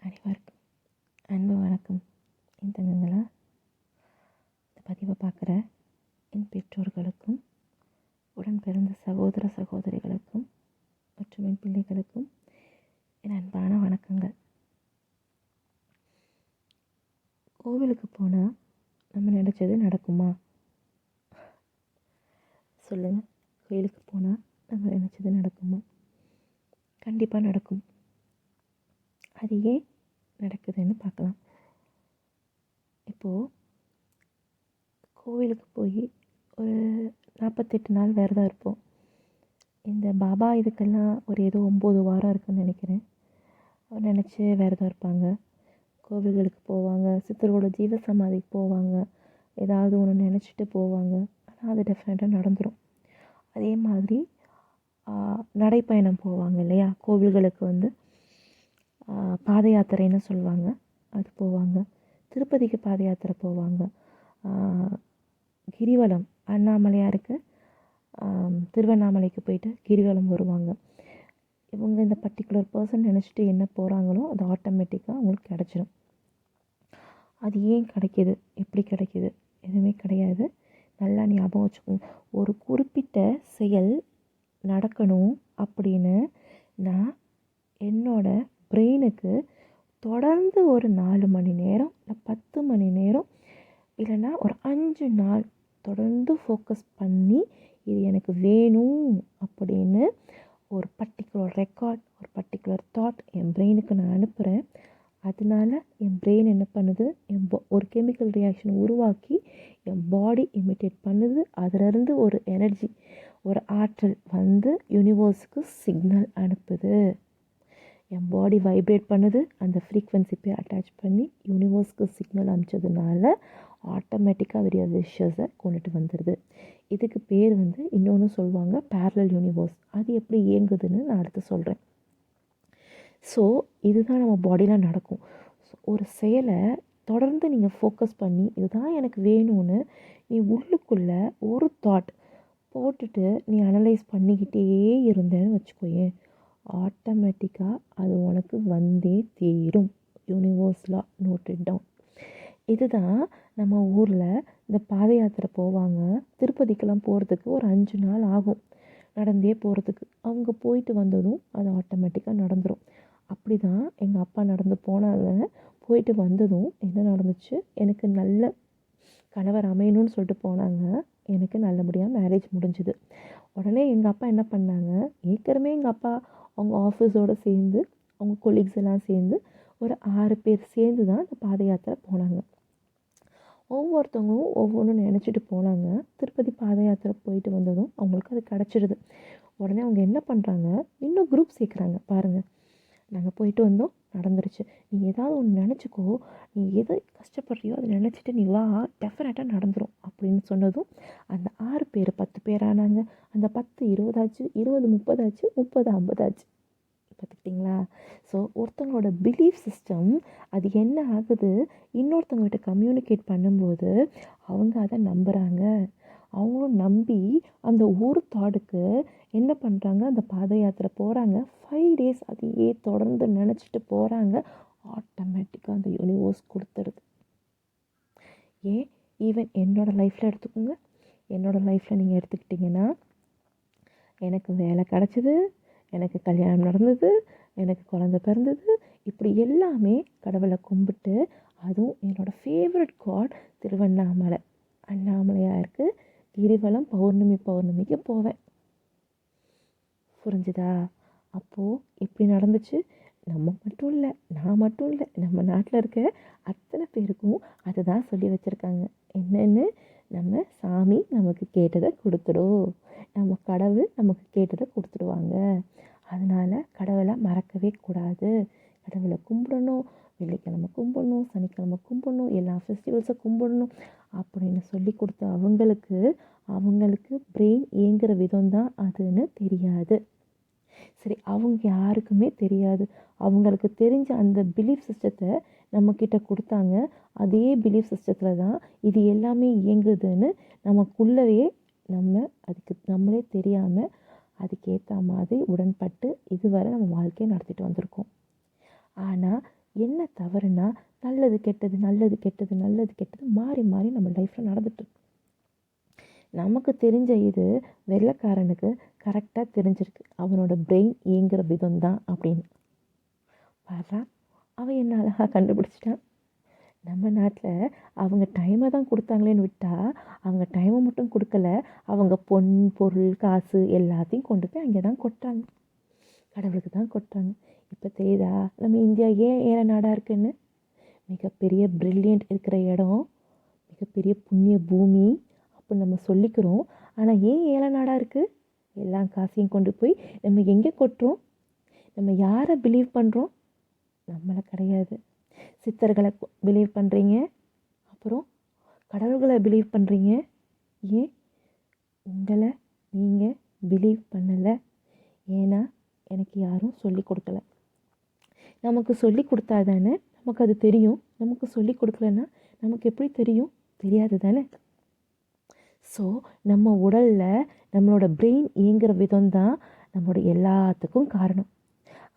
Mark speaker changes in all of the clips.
Speaker 1: அனைவருக்கும் அன்பு வணக்கம். என் தங்கங்களா, இந்த பதிவை பார்க்குற என் பெற்றோர்களுக்கும் உடன் பிறந்த சகோதர சகோதரிகளுக்கும் மற்றும் என் பிள்ளைகளுக்கும் என் அன்பான வணக்கங்கள். கோவிலுக்கு போனால் நம்ம நினச்சது நடக்குமா? சொல்லுங்கள். கோயிலுக்கு போனால் நம்ம நினச்சது நடக்குமா? கண்டிப்பாக நடக்கும். அது ஏன் நடக்குதுன்னு பார்க்கலாம். இப்போது கோவிலுக்கு போய் ஒரு 48 நாள் விரதம் இருப்போம். இந்த பாபா இதுக்கெல்லாம் ஒரு ஏதோ 9 வாரம் இருக்குதுன்னு நினைக்கிறேன். அவர் நினச்சி விரதம் இருப்பாங்க, கோவில்களுக்கு போவாங்க, சித்தரோட ஜீவசமாதிக்கு போவாங்க, ஏதாவது ஒன்று நினச்சிட்டு போவாங்க. ஆனால் அது டெஃபினட்டாக நடந்துடும். அதே மாதிரி நடைப்பயணம் போவாங்க இல்லையா, கோவில்களுக்கு பாத யாத்திரைன்னு சொல்லுவாங்க, அது போவாங்க. திருப்பதிக்கு பாத யாத்திரை போவாங்க. கிரிவலம் அண்ணாமலையாருக்கு திருவண்ணாமலைக்கு போயிட்டு கிரிவலம் வருவாங்க. இவங்க இந்த பர்டிகுலர் பர்சன் நினச்சிட்டு என்ன போகிறாங்களோ அது ஆட்டோமேட்டிக்காக அவங்களுக்கு கிடச்சிடும். அது ஏன் கிடைக்கிது, எப்படி கிடைக்கிது? எதுவுமே கிடையாது. நல்லா ஞாபகம் வச்சுக்கோங்க. ஒரு குறிப்பிட்ட செயல் நடக்கணும் அப்படின்னு நான் என்னோட பிரெயினுக்கு தொடர்ந்து ஒரு 4 மணி நேரம் இல்லை 10 மணி நேரம் இல்லைன்னா ஒரு 5 நாள் தொடர்ந்து ஃபோக்கஸ் பண்ணி இது எனக்கு வேணும் அப்படின்னு ஒரு பர்டிகுலர் ரெக்கார்ட், ஒரு பர்டிகுலர் தாட் என் பிரெயினுக்கு நான் அனுப்புகிறேன். அதனால என் பிரெயின் என்ன பண்ணுது, ஒரு கெமிக்கல் ரியாக்ஷன் உருவாக்கி என் பாடி இமிட்டேட் பண்ணுது. அதிலிருந்து ஒரு எனர்ஜி, ஒரு ஆற்றல் வந்து யூனிவர்ஸுக்கு சிக்னல் அனுப்புது. என் பாடி வைப்ரேட் பண்ணுது, அந்த ஃப்ரீக்வன்சி போய் அட்டாச் பண்ணி யூனிவர்ஸ்க்கு சிக்னல் அனுப்பிச்சதுனால ஆட்டோமேட்டிக்காக அதோடைய விஷஸை கொண்டுட்டு வந்துடுது. இதுக்கு பேர் இன்னொன்று சொல்லுவாங்க பேரலல் யூனிவர்ஸ். அது எப்படி இயங்குதுன்னு நான் அடுத்து சொல்கிறேன். ஸோ இதுதான் நம்ம பாடியில் நடக்கும். ஒரு செயலை தொடர்ந்து நீங்கள் ஃபோக்கஸ் பண்ணி இதுதான் எனக்கு வேணும்னு நீ உள்ளுக்குள்ளே ஒரு தாட் போட்டுட்டு நீ அனலைஸ் பண்ணிக்கிட்டே இருந்தேன்னு வச்சுக்கோயேன், ஆட்டோமேட்டிக்காக அது உனக்கு வந்தே தீரும். யூனிவர்ஸில் நோட்டட் டவுன். இதுதான் நம்ம ஊரில் இந்த பாத யாத்திரை போவாங்க. திருப்பதிக்கெல்லாம் போகிறதுக்கு ஒரு 5 நாள் ஆகும் நடந்தே போகிறதுக்கு. அவங்க போயிட்டு வந்ததும் அது ஆட்டோமேட்டிக்காக நடந்துடும். அப்படி தான் எங்கள் அப்பா நடந்து போனாங்க. போயிட்டு வந்ததும் என்ன நடந்துச்சு, எனக்கு நல்ல கணவர் அமையணும்னு சொல்லிட்டு போனாங்க. எனக்கு நல்லபடியாக மேரேஜ் முடிஞ்சுது. உடனே எங்கள் அப்பா என்ன பண்ணாங்க, ஏற்கனவே எங்கள் அப்பா அவங்க ஆஃபீஸோடு சேர்ந்து அவங்க கொலீக்ஸ் எல்லாம் சேர்ந்து ஒரு 6 பேர் சேர்ந்து தான் அந்த பாத யாத்திரை போனாங்க. ஒவ்வொருத்தவங்களும் ஒவ்வொன்றும் நினச்சிட்டு போனாங்க. திருப்பதி பாத யாத்திரை போயிட்டு வந்ததும் அவங்களுக்கு அது கிடச்சிடுது. உடனே அவங்க என்ன பண்ணுறாங்க, இன்னும் குரூப் சேர்க்குறாங்க. பாருங்கள், நாங்கள் போயிட்டு வந்தோம், நடந்துருச்சு. நீ ஏதாவது ஒன்று நினச்சிக்கோ, நீ எது கஷ்டப்படுறியோ அதை நினச்சிட்டு நீ வா, டெஃபினட்டாக நடந்துடும் அப்படின்னு சொன்னதும் அந்த 6 பேர் 10 பேர் ஆனாங்க. அந்த 10 20 ஆச்சு, 20 30 ஆச்சு, 30 50 ஆச்சு. பார்த்துக்கிட்டிங்களா? ஸோ ஒருத்தவங்களோட பிலீஃப் சிஸ்டம் அது என்ன ஆகுது, இன்னொருத்தவங்ககிட்ட கம்யூனிகேட் பண்ணும்போது அவங்க அதை நம்புகிறாங்க. அவங்களும் நம்பி அந்த ஒரு தாடுக்கு என்ன பண்ணுறாங்க, அந்த பாத யாத்திரை போகிறாங்க. 5 டேஸ் அதையே தொடர்ந்து நினச்சிட்டு போகிறாங்க. ஆட்டோமேட்டிக்காக அந்த யூனிவர்ஸ் கொடுத்துருது. ஏன், ஈவன் என்னோடய லைஃப்பில் எடுத்துக்கோங்க. என்னோடய லைஃப்பில் நீங்கள் எடுத்துக்கிட்டிங்கன்னா, எனக்கு வேலை கிடச்சிது, எனக்கு கல்யாணம் நடந்தது, எனக்கு குழந்தை பிறந்தது. இப்படி எல்லாமே கடவுளை கும்பிட்டு, அதுவும் என்னோடய ஃபேவரட் காட் திருவண்ணாமலை அண்ணாமலையாருக்கு கிரிவலம் பௌர்ணமிக்கு போவேன். புரிஞ்சுதா? அப்போது எப்படி நடந்துச்சு, நம்ம மட்டும் இல்லை, நான் மட்டும் இல்லை, நம்ம நாட்டில் இருக்க அத்தனை பேருக்கும் அதுதான் சொல்லி வச்சுருக்காங்க. என்னென்னு, நம்ம சாமி நமக்கு கேட்டதை கொடுத்துடும், நம்ம கடவுள் நமக்கு கேட்டதை கொடுத்துடுவாங்க. அதனால் கடவுளை மறக்கவே கூடாது. கடவுளை கும்பிடணும், வெள்ளிக்கிழமை கும்பிடணும், சனிக்கிழமை கும்பிடணும், எல்லா ஃபெஸ்டிவல்ஸை கும்பிடணும் அப்படின்னு சொல்லி கொடுத்த அவங்களுக்கு பிரெயின் இயங்குகிற விதம் தான் அதுன்னு தெரியாது. சரி, அவங்க யாருக்குமே தெரியாது. அவங்களுக்கு தெரிஞ்ச அந்த பிலீஃப் சிஸ்டத்தை நம்மக்கிட்ட கொடுத்தாங்க. அதே பிலீஃப் சிஸ்டத்தில் தான் இது எல்லாமே இயங்குதுன்னு நமக்குள்ளவே அதுக்கு நம்மளே தெரியாமல் அதுக்கேற்ற மாதிரி உடன்பட்டு இதுவரை நம்ம வாழ்க்கையை நடத்திட்டு வந்திருக்கோம். ஆனால் என்ன தவறுனா நல்லது கெட்டது நல்லது கெட்டது நல்லது கெட்டது மாறி மாறி நம்ம லைஃப்பில் நடந்துட்டு நமக்கு தெரிஞ்ச இது வெள்ளைக்காரனுக்கு கரெக்டாக தெரிஞ்சிருக்கு. அவனோட பிரெயின் இயங்குகிற விதம் தான் அப்படின்னு பாடுறா. அவன் என்ன அழகாக கண்டுபிடிச்சிட்டான். நம்ம நாட்டில் அவங்க டைமை தான் கொடுத்தாங்களேன்னு விட்டால் அவங்க டைமை மட்டும் கொடுக்கல, அவங்க பொன் பொருள் காசு எல்லாத்தையும் கொண்டு போய் அங்கே தான் கொட்டுறாங்க, கடவுளுக்கு தான் கொட்டுறாங்க. இப்போ தெரியுதா நம்ம இந்தியா ஏன் ஏற நாடாக இருக்குன்னு? மிகப்பெரிய ப்ரில்லியண்ட் இருக்கிற இடம், மிகப்பெரிய புண்ணிய பூமி அப்படின்னு நம்ம சொல்லிக்கிறோம். ஆனால் ஏன் ஏழை நாடாக இருக்குது? எல்லா காசையும் கொண்டு போய் நம்ம எங்கே கொட்டுறோம்? நம்ம யாரை பிலீவ் பண்ணுறோம்? நம்மளை கிடையாது. சித்தர்களை பிலீவ் பண்ணுறீங்க, அப்புறம் கடவுள்களை பிலீவ் பண்ணுறீங்க. ஏன் உங்களை நீங்கள் பிலீவ் பண்ணலை? ஏன்னா எனக்கு யாரும் சொல்லி கொடுக்கல. நமக்கு சொல்லி கொடுத்தா தானே நமக்கு அது தெரியும். நமக்கு சொல்லி கொடுக்கலன்னா நமக்கு எப்படி தெரியும்? தெரியாது தானே. ஸோ நம்ம உடலில் நம்மளோட பிரெயின் இயங்குகிற விதம் தான் நம்மளோட எல்லாத்துக்கும் காரணம்.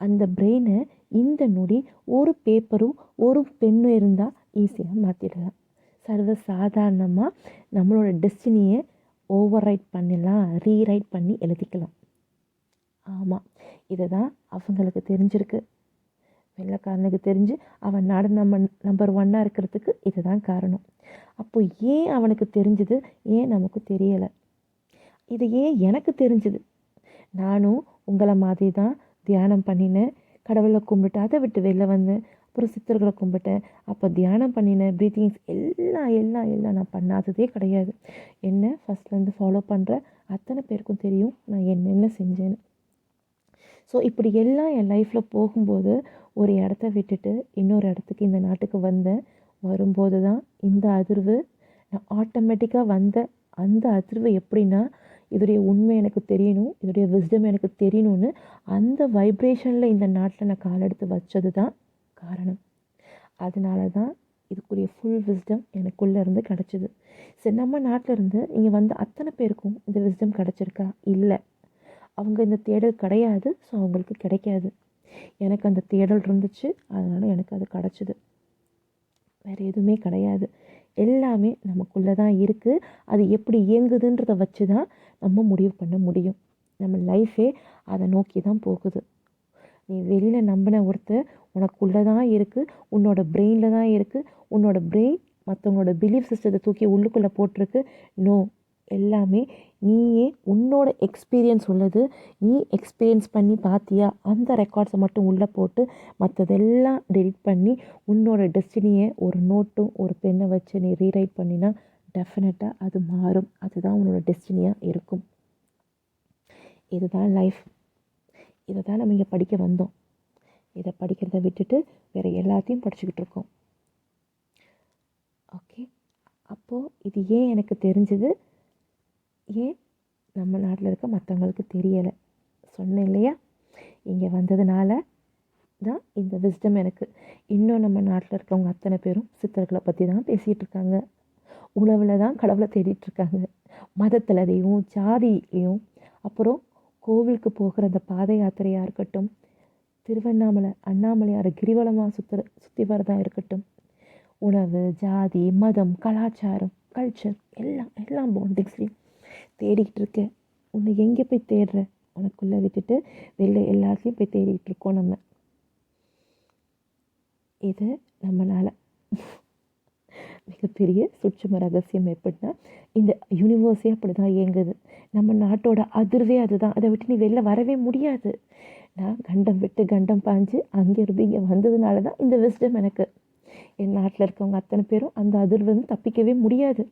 Speaker 1: அந்த பிரெயினை இந்த நொடி ஒரு பேப்பரும் ஒரு பெண்ணும் இருந்தால் ஈஸியாக மாற்றிடலாம். சர்வ சாதாரணமாக நம்மளோட டெஸ்டினியை ஓவர் ரைட் பண்ணிடலாம், ரீரைட் பண்ணி எழுதிக்கலாம். ஆமாம், இதை தான் அவங்களுக்கு தெரிஞ்சிருக்கு. வெள்ளைக்காரனுக்கு தெரிஞ்சு அவன் நாடு நம்பர் 1 இருக்கிறதுக்கு இதுதான் காரணம். அப்போ ஏன் அவனுக்கு தெரிஞ்சுது, ஏன் நமக்கு தெரியலை? இது ஏன் எனக்கு தெரிஞ்சுது? நானும் உங்களை மாதிரி தான் தியானம் பண்ணினேன், கடவுளை கும்பிட்டு அதை விட்டு வெளில வந்தேன், அப்புறம் சித்தர்களை கும்பிட்டேன், அப்போ தியானம் பண்ணினேன், ப்ரீத்திங்ஸ் எல்லாம் நான் பண்ணாததே கிடையாது. என்ன ஃபஸ்ட்லேருந்து ஃபாலோ பண்ணுற அத்தனை பேருக்கும் தெரியும் நான் என்னென்ன செஞ்சேன்னு. ஸோ இப்படி எல்லாம் என் லைஃப்பில் போகும்போது ஒரு இடத்த விட்டுட்டு இன்னொரு இடத்துக்கு இந்த நாட்டுக்கு வந்தேன். வரும்போது தான் இந்த அதிர்வு நான் ஆட்டோமேட்டிக்காக வந்த அந்த அதிர்வு எப்படின்னா, இதோடைய உண்மை எனக்கு தெரியணும், இதோடைய விஸ்டம் எனக்கு தெரியணும்னு அந்த வைப்ரேஷனில் இந்த நாட்டில் நான் காலெடுத்து வச்சது தான் காரணம். அதனால தான் இதுக்குரிய ஃபுல் விஸ்டம் எனக்குள்ளே இருந்து கிடச்சிது. சரி, நம்ம நாட்டில் இருந்து இங்கே வந்து அத்தனை பேருக்கும் இந்த விஸ்டம் கிடச்சிருக்கா? இல்லை, அவங்க இந்த தேடல் கிடையாது. ஸோ அவங்களுக்கு கிடைக்காது. எனக்கு அந்த தேடல் இருந்துச்சு, அதனால் எனக்கு அது கிடச்சிது. வேறு எதுவுமே கிடையாது. எல்லாமே நமக்குள்ளே தான் இருக்குது. அது எப்படி இயங்குதுன்றதை வச்சு தான் நம்ம முடிவு பண்ண முடியும். நம்ம லைஃபே அதை நோக்கி தான் போகுது. நீ வெளியில் நம்பின ஒருத்தர் உனக்குள்ளே தான் இருக்குது, உன்னோட பிரெயினில் தான் இருக்குது. உன்னோட பிரெயின் மற்றவங்களோட பிலீஃப் சிஸ்டத்தை தூக்கி உள்ளுக்குள்ளே போட்டிருக்கு. நோ, எல்லாமே நீயே உன்னோட எக்ஸ்பீரியன்ஸ் உள்ளது. நீ எக்ஸ்பீரியன்ஸ் பண்ணி பார்த்தியா, அந்த ரெக்கார்ட்ஸை மட்டும் உள்ளே போட்டு மற்றதெல்லாம் டெலிட் பண்ணி உன்னோட டெஸ்டினியை ஒரு நோட்டும் ஒரு பெண்ணை வச்சு நீ ரீரைட் பண்ணினா டெஃபினட்டாக அது மாறும். அதுதான் உன்னோட டெஸ்டினியாக இருக்கும். இதுதான் லைஃப். இதை தான் நம்ம இங்கே படிக்க வந்தோம். இதை படிக்கிறத விட்டுட்டு வேறு எல்லாத்தையும் படிச்சுக்கிட்டு இருக்கோம். ஓகே, அப்போது இது ஏன் எனக்கு தெரிஞ்சது, ஏன் நம்ம நாட்டில் இருக்க மற்றவங்களுக்கு தெரியலை? சொன்னேன் இல்லையா, இங்கே வந்ததுனால தான் இந்த விஸ்டம் எனக்கு. இன்னும் நம்ம நாட்டில் இருக்கவங்க அத்தனை பேரும் சித்தர்களை பற்றி தான் பேசிகிட்டு இருக்காங்க. உணவில் தான் கடவுளை தேடிட்டுருக்காங்க. மதத்திலையும் ஜாதியிலையும், அப்புறம் கோவிலுக்கு போகிற அந்த பாத யாத்திரையாக இருக்கட்டும், திருவண்ணாமலை அண்ணாமலையார் கிரிவலமாக சுற்றி வரதாக இருக்கட்டும், உணவு, ஜாதி, மதம், கலாச்சாரம், கல்ச்சர் எல்லாம் பாண்டிங்ஸ்லையும் தேடிக்கிட்டு இருக்கேன். உன்னை எங்கே போய் தேடுற? உனக்குள்ளே விட்டுட்டு வெளில எல்லாத்தையும் போய் தேடிக்கிட்டு இருக்கோம் நம்ம. இது நம்மளால் மிகப்பெரிய சூட்சும ரகசியம். எப்படின்னா, இந்த யூனிவர்ஸே அப்படி தான் இயங்குது. நம்ம நாட்டோட அதிர்வே அதுதான். அதை விட்டு நீ வெளில வரவே முடியாது. நான் கண்டம் விட்டு கண்டம் பாஞ்சு அங்கே இருந்து இங்கே வந்ததுனால தான் இந்த விஸ்டம் எனக்கு. என் நாட்டில் இருக்கவங்க அத்தனை பேரும் அந்த அதிர்வு தப்பிக்கவே முடியாது.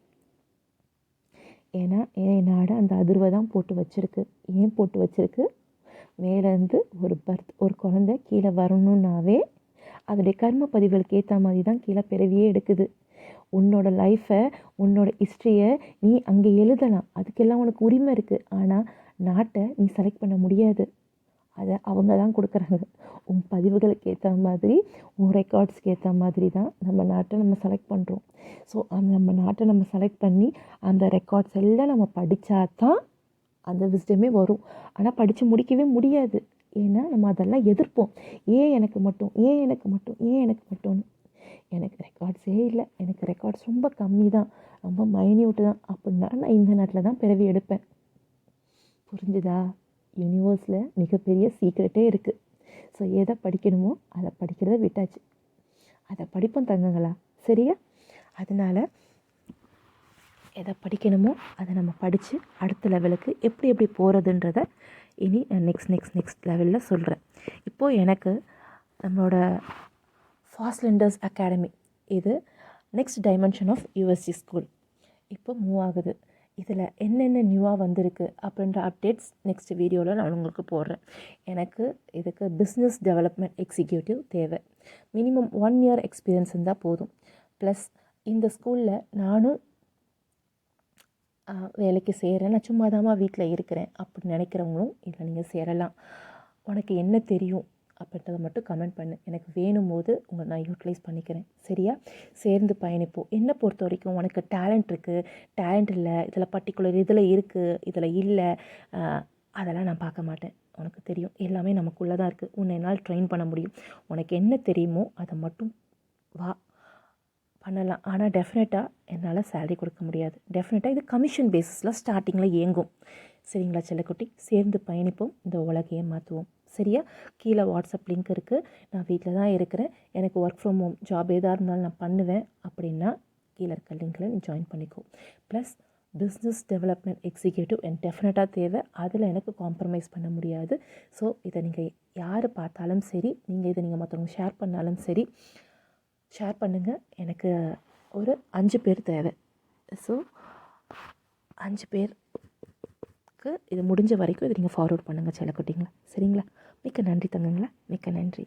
Speaker 1: ஏன்னா என் நாடு அந்த அதிர்வை தான் போட்டு வச்சுருக்கு. ஏன் போட்டு வச்சுருக்கு? மேலேருந்து ஒரு குழந்தை கீழே வரணுன்னாவே அதோடைய கர்ம பதிவுகளுக்கு ஏற்ற மாதிரி தான் கீழே பிறவியே எடுக்குது. உன்னோட லைஃப்பை, உன்னோட ஹிஸ்ட்ரியை நீ அங்கே எழுதலாம், அதுக்கெல்லாம் உனக்கு உரிமை இருக்குது. ஆனால் நாட்டை நீ செலக்ட் பண்ண முடியாது. அதை அவங்க தான் கொடுக்குறாங்க. உன் பதிவுகளுக்கு ஏற்ற மாதிரி, உன் ரெக்கார்ட்ஸ்க்கு ஏற்ற மாதிரி தான் நம்ம நாட்டை நம்ம செலக்ட் பண்ணுறோம். ஸோ அந்த நம்ம நாட்டை நம்ம செலக்ட் பண்ணி அந்த ரெக்கார்ட்ஸ் எல்லாம் நம்ம படித்தா தான் அந்த விஸ்டமே வரும். ஆனால் படித்து முடிக்கவே முடியாது. ஏன்னா நம்ம அதெல்லாம் எதிர்ப்போம். ஏன் எனக்கு மட்டும், ஏன் எனக்கு மட்டும், ஏன் எனக்கு மட்டும்னு. எனக்கு ரெக்கார்ட்ஸே இல்லை, எனக்கு ரெக்கார்ட்ஸ் ரொம்ப கம்மி தான், ரொம்ப மைன்யூட்டு தான் அப்படின்னா நான் இந்த நேரத்தில் தான் பிறவி எடுப்பேன். புரிஞ்சுதா? யூனிவர்ஸில் மிகப்பெரிய சீக்ரெட்டே இருக்குது. ஸோ எதை படிக்கணுமோ அதை படிக்கிறத விட்டாச்சு. அதை படிப்போம் தங்கங்களா, சரியா? அதனால் எதை படிக்கணுமோ அதை நம்ம படித்து அடுத்த லெவலுக்கு எப்படி எப்படி போகிறதுன்றத இனி நான் நெக்ஸ்ட் லெவலில் சொல்கிறேன். இப்போது எனக்கு நம்மளோட ஃபாஸ்ட் லேர்னர்ஸ் அகாடமி இது next dimension of USC school இப்போ மூவ் ஆகுது. இதில் என்னென்ன நியூவாக வந்திருக்கு அப்படின்ற அப்டேட்ஸ் நெக்ஸ்ட் வீடியோவில் நான் உங்களுக்கு போடுறேன். எனக்கு இதுக்கு பிஸ்னஸ் டெவலப்மெண்ட் எக்ஸிக்யூட்டிவ் தேவை. மினிமம் 1 இயர் எக்ஸ்பீரியன்ஸ் இருந்தால் போதும். ப்ளஸ் இந்த ஸ்கூலில் நானும் வேலைக்கு சேரேன், நான் சும்மாதாம்மா வீட்டில் இருக்கிறேன் அப்படின்னு நினைக்கிறவங்களும் இதில் நீங்கள் சேரலாம். உனக்கு என்ன தெரியும் அப்படின்றத மட்டும் கமெண்ட் பண்ணு. எனக்கு வேணும் போது உங்களை நான் யூட்டிலைஸ் பண்ணிக்கிறேன், சரியா? சேர்ந்து பயணிப்போம். என்னை பொறுத்த வரைக்கும் உனக்கு டேலண்ட் இருக்குது, டேலண்ட் இல்லை, இதில் பர்டிகுலர் இதில் இருக்குது, இதில் இல்லை, அதெல்லாம் நான் பார்க்க மாட்டேன். உனக்கு தெரியும் எல்லாமே நமக்குள்ளே தான் இருக்குது. உன்னை என்னால் ட்ரெயின் பண்ண முடியும். உனக்கு என்ன தெரியுமோ அதை மட்டும் வா பண்ணலாம். ஆனால் டெஃபினட்டாக என்னால் சேலரி கொடுக்க முடியாது. டெஃபினட்டாக இது கமிஷன் பேஸிஸில் ஸ்டார்டிங்கில் இயங்கும். சரிங்களா செல்லக்குட்டி? சேர்ந்து பயணிப்போம், இந்த உலகையே மாற்றுவோம், சரியா? கீழே வாட்ஸ்அப் லிங்க் இருக்குது. நான் வீட்டில் தான் இருக்கிறேன், எனக்கு ஒர்க் ஃப்ரம் ஹோம் ஜாப் எதாக இருந்தாலும் நான் பண்ணுவேன் அப்படின்னா கீழே இருக்க லிங்க்கில் நீ ஜாயின் பண்ணிக்கோ. ப்ளஸ் பிஸ்னஸ் டெவலப்மெண்ட் எக்ஸிக்யூட்டிவ் எனக்கு டெஃபினட்டாக தேவை. அதில் எனக்கு காம்ப்ரமைஸ் பண்ண முடியாது. ஸோ இதை நீங்கள் யார் பார்த்தாலும் சரி, இதை நீங்கள் மற்றவங்க ஷேர் பண்ணாலும் சரி, ஷேர் பண்ணுங்கள். எனக்கு ஒரு 5 பேர் தேவை. ஸோ 5 பேருக்கு இது முடிஞ்ச வரைக்கும் இதை நீங்கள் ஃபார்வர்ட் பண்ணுங்கள் செல்லக்குட்டிங்களா, சரிங்களா? மிக்க நன்றி தங்கங்களா, மிக்க நன்றி.